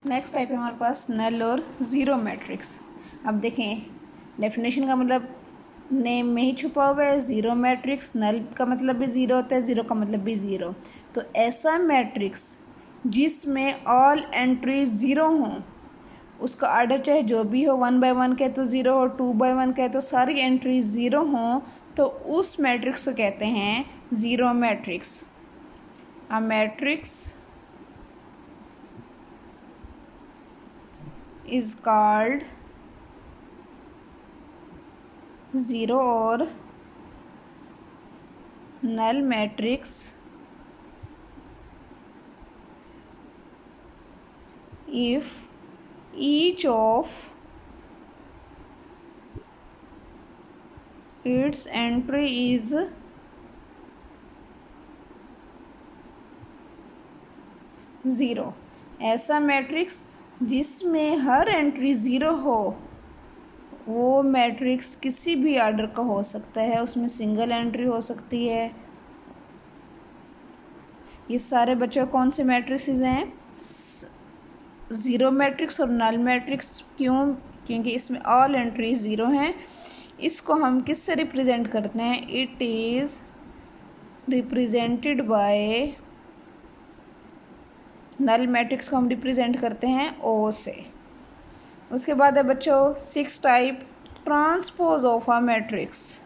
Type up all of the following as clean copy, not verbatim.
Next type है हमारे पास नल और ज़ीरो मैट्रिक्स। अब देखें, डेफिनेशन का मतलब नेम में ही छुपा हुआ है। ज़ीरो मैट्रिक्स, नल का मतलब भी ज़ीरो होता है, ज़ीरो का मतलब भी ज़ीरो। तो ऐसा मैट्रिक्स जिसमें ऑल एंट्री ज़ीरो हों, उसका ऑर्डर चाहे जो भी हो, 1 बाय 1 कहे तो ज़ीरो हो, 2 बाय 1 कहे तो सारी एंट्री ज़ीरो हों, तो उस मैट्रिक्स को कहते हैं zero matrix. A matrix is called zero और null matrix if each of its entry is zero. ऐसा मैट्रिक्स जिसमें हर एंट्री ज़ीरो हो, वो मैट्रिक्स किसी भी ऑर्डर का हो सकता है, उसमें सिंगल एंट्री हो सकती है। ये सारे बच्चों कौन से मैट्रिक्सेस हैं? ज़ीरो मैट्रिक्स और नल मैट्रिक्स। क्यों? क्योंकि इसमें ऑल एंट्री ज़ीरो हैं। इसको हम किससे रिप्रेजेंट करते हैं? It is represented by, null matrix को हम रिप्रेजेंट करते हैं ओ से। उसके बाद है बच्चों 6 type transpose of a matrix.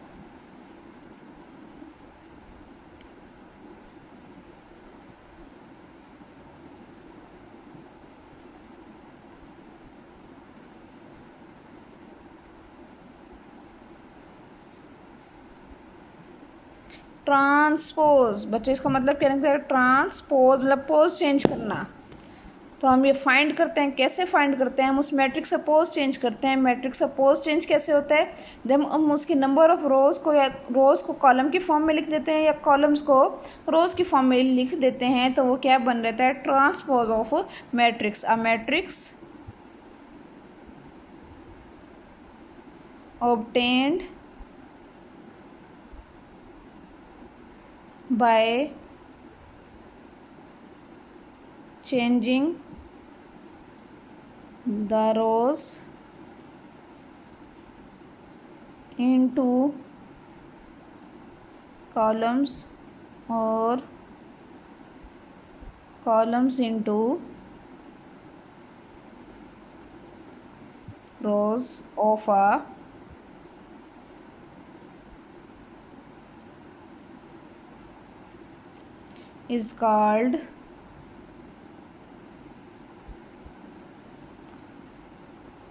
Transpose बच्चों, इसका मतलब क्या निकलता है? ट्रांसपोज मतलब पोज चेंज करना। तो हम ये फाइंड करते हैं, कैसे फाइंड करते हैं? हम उस मैट्रिक्स का पोज चेंज करते हैं। मैट्रिक्स का पोज चेंज कैसे होता है? जब हम उसकी नंबर ऑफ रोज़ को या रोज़ को कॉलम की फॉर्म में लिख देते हैं या कॉलम्स को रोज़ की फॉर्म में लिख देते हैं, तो वो क्या बन रहता है? Transpose of matrix. A matrix obtained by changing the rows into columns or columns into rows of a is called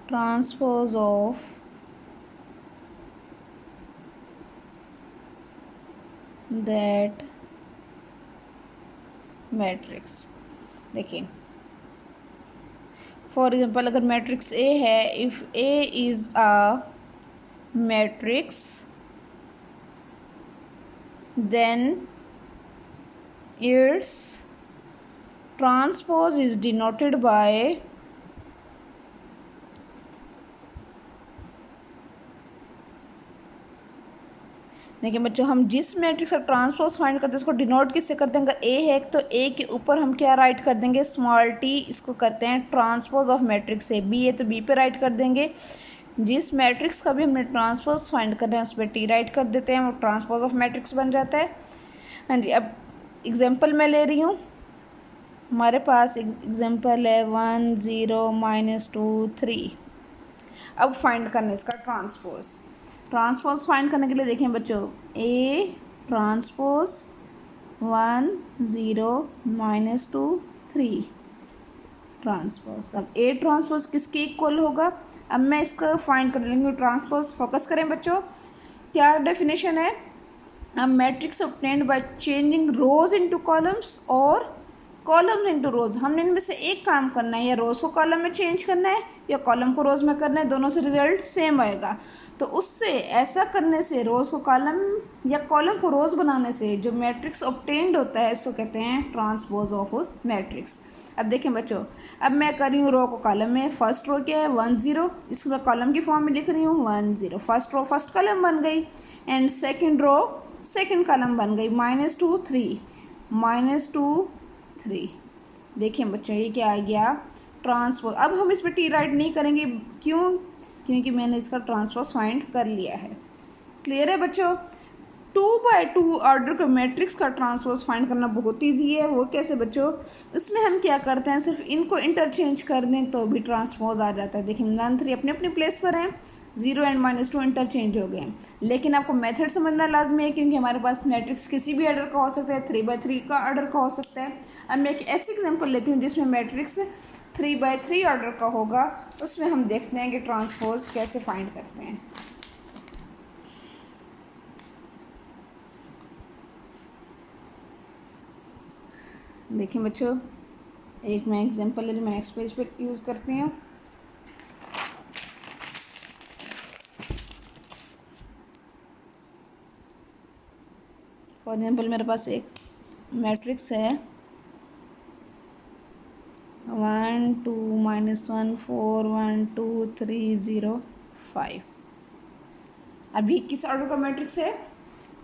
transpose of that matrix. देखिए, फॉर एग्जाम्पल अगर मैट्रिक्स ए है, if A is a matrix then its transpose is denoted by देखिए बच्चों, हम जिस matrix का transpose find करते हैं उसको डिनोट किससे करते हैं? अगर ए है तो ए के ऊपर हम क्या राइट कर देंगे? Small t. इसको करते हैं transpose of matrix A. B है तो बी पे राइट कर देंगे। जिस मैट्रिक्स का भी हमने ट्रांसपोज फाइंड कर रहे हैं उस पर टी राइट कर देते हैं, वो ट्रांसपोज ऑफ मैट्रिक्स बन जाता है। हाँ जी, अब एग्जाम्पल मैं ले रही हूँ। हमारे पास एग्जाम्पल है 1 0 -2 3। अब फाइंड करना इसका ट्रांसपोज। ट्रांसपोज फाइंड करने के लिए देखें बच्चों, ए ट्रांसपोज 1 0 -2 3 ट्रांसपोज। अब ए ट्रांसपोज किसके इक्वल होगा? अब मैं इसका फाइंड कर लेंगे ट्रांसपोज। फोकस करें बच्चों, क्या डेफिनेशन है? A matrix obtained by changing rose into columns और कॉलम्स इनटू रोज। हमने इनमें से एक काम करना है, या रोज को कॉलम में चेंज करना है या कॉलम को रोज में करना है, दोनों से रिजल्ट सेम आएगा। तो उससे ऐसा करने से, रोज को कॉलम या कॉलम को रोज बनाने से जो मैट्रिक्स ऑब्टेन्ड होता है, इसको कहते हैं ट्रांसपोज ऑफ मैट्रिक्स। अब देखें बच्चों, अब मैं कर रही हूँ रो को कॉलम में। फर्स्ट रो क्या है? 1 0। इसको मैं कॉलम की फॉर्म में लिख रही हूँ 1 0। फर्स्ट रो फर्स्ट कॉलम बन गई and second row second column बन गई। -2 3 -2 3। देखिए बच्चों, ये क्या आ गया? ट्रांसपोज। अब हम इस पर टी राइट नहीं करेंगे, क्यों? क्योंकि मैंने इसका ट्रांसपोज फाइंड कर लिया है। क्लियर है बच्चों? 2x2 ऑर्डर का मैट्रिक्स का ट्रांसपोज फाइंड करना बहुत ईजी है। वो कैसे बच्चों? इसमें हम क्या करते हैं, सिर्फ इनको इंटरचेंज कर दें तो भी ट्रांसपोज आ जाता है। देखिए 1 3 अपने अपने प्लेस पर हैं, 0 एंड -2 इंटरचेंज हो गए हैं। लेकिन आपको मेथड समझना लाजमी है, क्योंकि हमारे पास मैट्रिक्स किसी भी ऑर्डर का हो सकता है, 3x3 का ऑर्डर का हो सकता है। अब मैं एक ऐसी एग्जाम्पल लेती हूँ जिसमें मैट्रिक्स 3x3 ऑर्डर का होगा, उसमें हम देखते हैं कि ट्रांसपोज कैसे फाइंड करते हैं। देखिए बच्चों, एक मैं एग्जांपल है जो मैं नेक्स्ट पेज पे यूज़ करती हूँ। फॉर एग्जांपल मेरे पास एक मैट्रिक्स है 1 2 -1 4 1 2 3 0 5। अभी किस ऑर्डर का मैट्रिक्स है?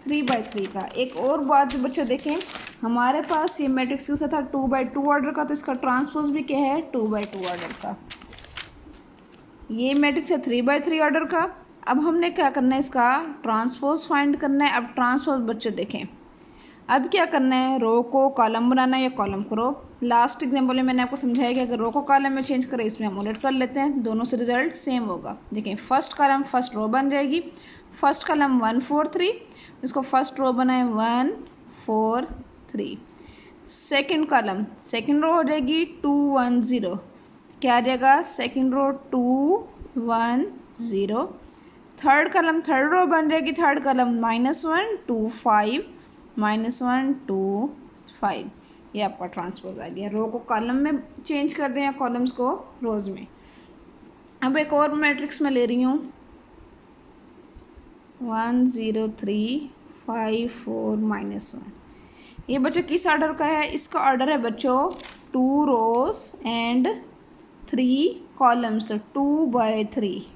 3x3 का। एक और बात जो बच्चों देखें, हमारे पास ये मैट्रिक्स किसका था? 2x2 ऑर्डर का, तो इसका ट्रांसपोज भी क्या है? 2x2 ऑर्डर का। ये मैट्रिक्स है 3x3 ऑर्डर का। अब हमने क्या करना है, इसका ट्रांसपोज फाइंड करना है। अब ट्रांसपोज बच्चों देखें, अब क्या करना है, रो को कॉलम बनाना है या कॉलम को रो। लास्ट एग्जांपल में मैंने आपको समझाया कि अगर रो को कॉलम में चेंज करें, इसमें हम उलट कर लेते हैं, दोनों से रिजल्ट सेम होगा। देखें फर्स्ट कॉलम फर्स्ट रो बन जाएगी। फर्स्ट कॉलम 1 4 3, इसको फर्स्ट रो बनाए 1 4 3। सेकेंड कॉलम सेकेंड रो हो जाएगी 2 1 0, क्या आ जाएगा? Second row 2 1 0। Third column third row बन जाएगी, थर्ड कॉलम -1 2 5 -1 2 5। ये आपका ट्रांसपोज आ गया। रो को कॉलम में चेंज कर दें या कॉलम्स को रोज में। अब एक और मैट्रिक्स में ले रही हूँ 1 0 3 5 4 -1। ये बच्चों किस ऑर्डर का है? इसका ऑर्डर है बच्चों 2 रोज एंड 3 कॉलम्स, तो 2/3।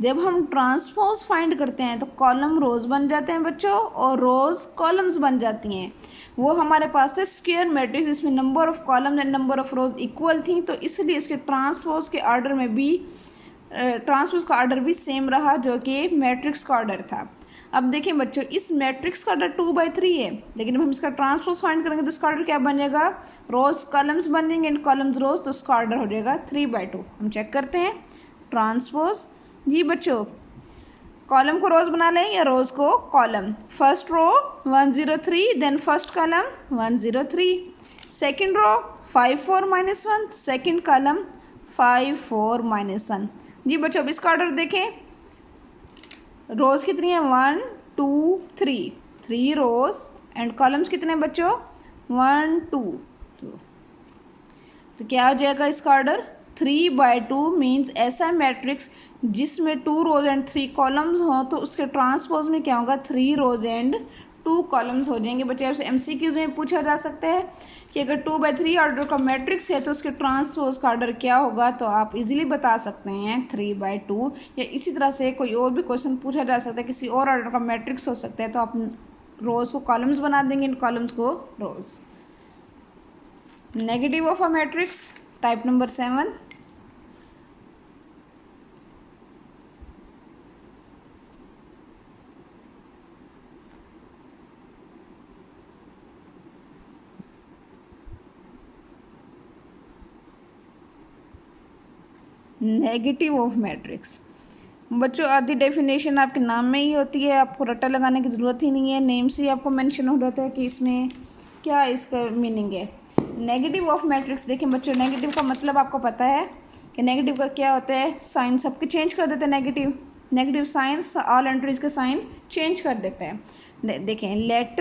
जब हम ट्रांसपोज फाइंड करते हैं तो कॉलम रोज बन जाते हैं बच्चों और रोज कॉलम्स बन जाती हैं। वो हमारे पास है स्क्वायर मैट्रिक्स, जिसमें number of columns and number of rose equal थी, तो इसलिए इसके ट्रांसपोज के ऑर्डर में भी ट्रांसपोज का ऑर्डर भी सेम रहा, जो कि मैट्रिक्स का ऑर्डर था। अब देखें बच्चों, इस मैट्रिक्स का ऑर्डर 2/3 है, लेकिन अब हम इसका ट्रांसपोज फाइंड करेंगे तो इसका ऑर्डर क्या बन जाएगा? रोज कॉलम्स बन जाएंगे एंड कॉलम्स रोज, तो उसका ऑर्डर हो जाएगा 3/2। हम चेक करते हैं ट्रांसपोज। जी बच्चों, कॉलम को रोज बना लें या रोज को column. First row 1 0 3, then first column 1 0 3। Second row 5 4 -1, second column 5 4 -1। जी बच्चों, अब इसका ऑर्डर देखें, रोज कितनी है? 1 2 3, 3 रोज एंड कॉलम्स कितने बच्चों? 1 2। तो क्या हो जाएगा इसका ऑर्डर? 3/2 मीन्स ऐसा मैट्रिक्स जिसमें 2 रोज एंड 3 कॉलम्स हों, तो उसके ट्रांसपोज में क्या होगा? 3 रोज एंड 2 कॉलम्स हो जाएंगे। बच्चे आपसे MCQs में पूछा जा सकता है कि अगर 2/3 ऑर्डर का मैट्रिक्स है तो उसके ट्रांसपोज का ऑर्डर क्या होगा, तो आप इजीली बता सकते हैं 3/2। या इसी तरह से कोई और भी क्वेश्चन पूछा जा सकता है, किसी और ऑर्डर का मैट्रिक्स हो सकता है, तो आप रोज को कॉलम्स बना देंगे, इन कॉलम्स को rows. Negative of a matrix type number 7। Negative of matrix बच्चों, आधी डेफिनेशन आपके नाम में ही होती है, आपको रट्टा लगाने की ज़रूरत ही नहीं है, नेम से ही आपको मेंशन हो जाता है कि इसमें क्या इसका मीनिंग है। नेगेटिव ऑफ मैट्रिक्स देखें बच्चों, नेगेटिव का मतलब आपको पता है कि नेगेटिव का क्या होता है? साइन सबके चेंज कर देते हैं। नेगेटिव साइन ऑल एंट्रीज का साइन चेंज कर देता है। देखें, let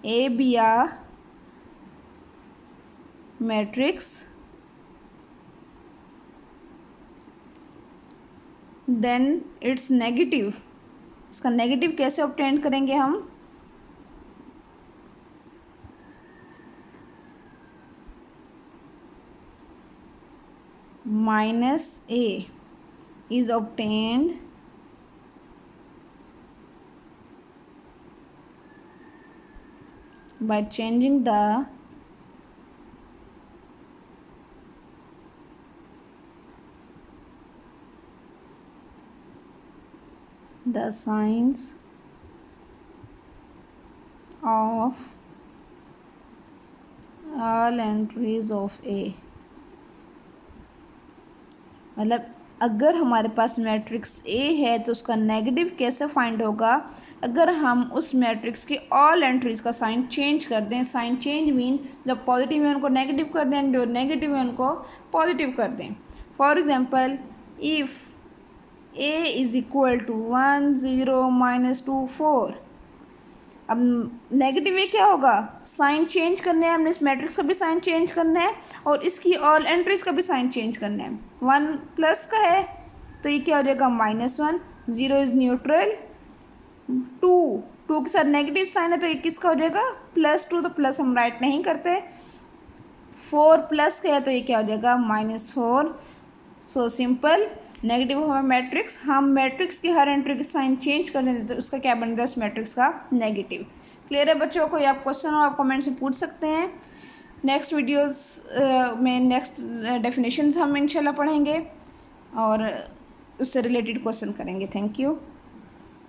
A be a matrix then its negative. इसका नेगेटिव कैसे ऑब्टेन करेंगे हम? -a is obtained by changing the the signs of all entries of A. मतलब अगर हमारे पास मैट्रिक्स ए है तो उसका नेगेटिव कैसे फाइंड होगा, अगर हम उस मैट्रिक्स की ऑल एंट्रीज का साइन चेंज कर दें। साइन चेंज मीन जब पॉजिटिव है उनको नेगेटिव कर दें, जो नेगेटिव है उनको पॉजिटिव कर दें। For example if A is equal to 1 0 -2 4, अब नेगेटिव ए क्या होगा, साइन चेंज करने हैं हमने, इस मैट्रिक्स का भी साइन चेंज करना है और इसकी ऑल एंट्रीज का भी साइन चेंज करना है। 1 प्लस का है तो ये क्या हो जाएगा -1, 0 इज न्यूट्रल, 2 के साथ नेगेटिव साइन है तो ये किसका हो जाएगा +2, तो प्लस हम राइट नहीं करते। 4 प्लस का है तो ये क्या हो जाएगा -4। सो सिंपल, नेगेटिव हमारा मैट्रिक्स, हम मैट्रिक्स की हर एंट्री की साइन चेंज कर देते तो उसका क्या बन जाता है, उस मैट्रिक्स का नेगेटिव। क्लियर है बच्चों? कोई आप क्वेश्चन हो आप कमेंट से पूछ सकते हैं। नेक्स्ट वीडियोस में नेक्स्ट डेफिनेशंस हम इंशाल्लाह पढ़ेंगे और उससे रिलेटेड क्वेश्चन करेंगे। Thank you.